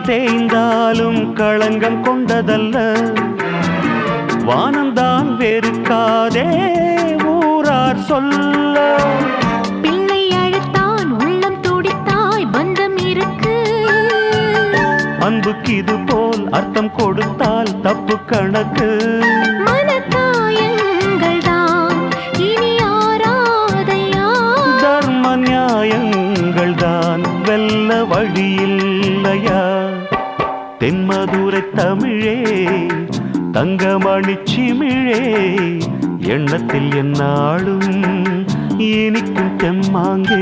தேய்ந்தாலும் களங்கம் கொண்டதல்ல. வானந்தான் வெறுக்காதே ஊரார் சொல்ல. பிள்ளை அழுத்தான் உள்ளம் துடித்தாய் பந்தம் இருக்கு. அன்புக்கு இது போல் அர்த்தம் கொடுத்தால் தப்பு கணக்கு. மனத்தாயங்கள் தான் இனி ஆராதையா. தர்ம நியாயங்கள் தான் வெல்ல வழியில்லையா. தென்மதுரை தமிழே தங்கமணிச்சிமிழே எண்ணத்தில் என்னாலும் இனிக்கும் தெம்மாங்கே.